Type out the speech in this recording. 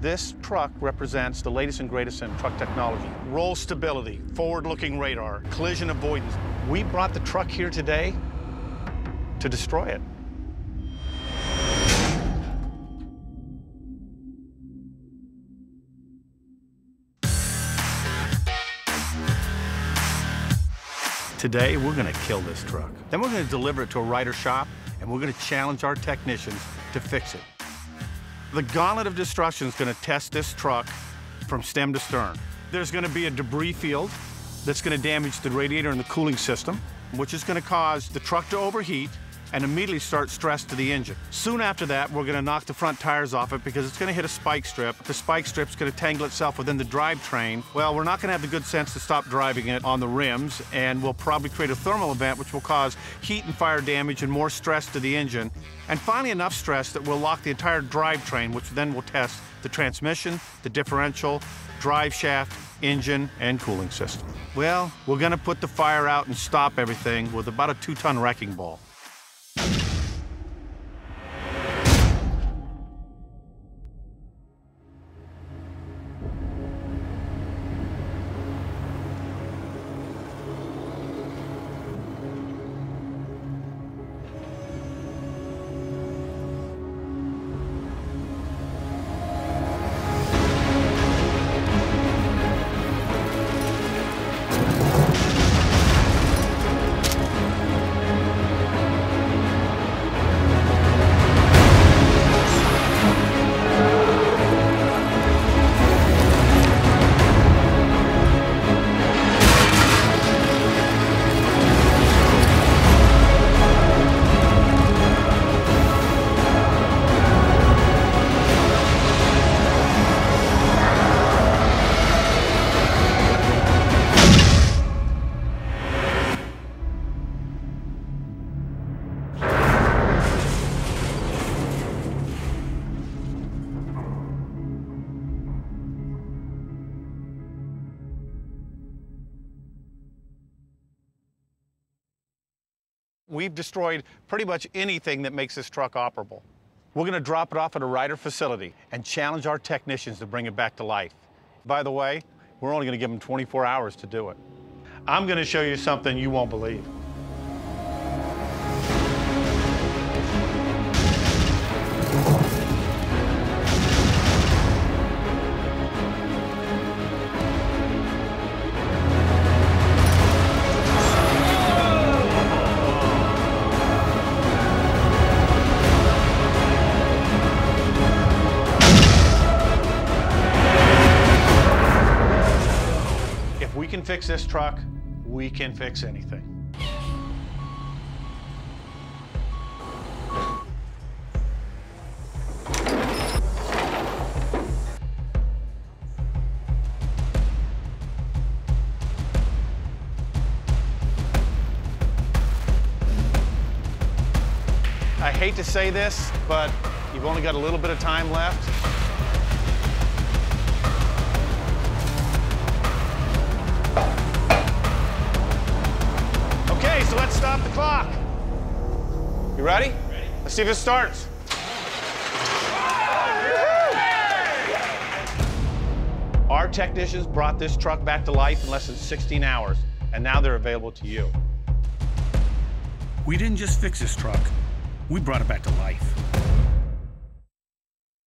This truck represents the latest and greatest in truck technology. Roll stability, forward-looking radar, collision avoidance. We brought the truck here today to destroy it. Today, we're gonna kill this truck. Then we're gonna deliver it to a Ryder shop, and we're gonna challenge our technicians to fix it. The gauntlet of destruction is gonna test this truck from stem to stern. There's gonna be a debris field that's gonna damage the radiator and the cooling system, which is gonna cause the truck to overheat and immediately start stress to the engine. Soon after that, we're gonna knock the front tires off it because it's gonna hit a spike strip. The spike strip's gonna tangle itself within the drivetrain. Well, we're not gonna have the good sense to stop driving it on the rims, and we'll probably create a thermal event which will cause heat and fire damage and more stress to the engine. And finally, enough stress that we'll lock the entire drivetrain, which then will test the transmission, the differential, drive shaft, engine, and cooling system. Well, we're gonna put the fire out and stop everything with about a 2-ton wrecking ball. We've destroyed pretty much anything that makes this truck operable. We're gonna drop it off at a Ryder facility and challenge our technicians to bring it back to life. By the way, we're only gonna give them 24 hours to do it. I'm gonna show you something you won't believe. If we can fix this truck, we can fix anything. I hate to say this, but you've only got a little bit of time left. Okay, so let's stop the clock. You ready? Ready. Let's see if it starts. Our technicians brought this truck back to life in less than 16 hours, and now they're available to you. We didn't just fix this truck, we brought it back to life.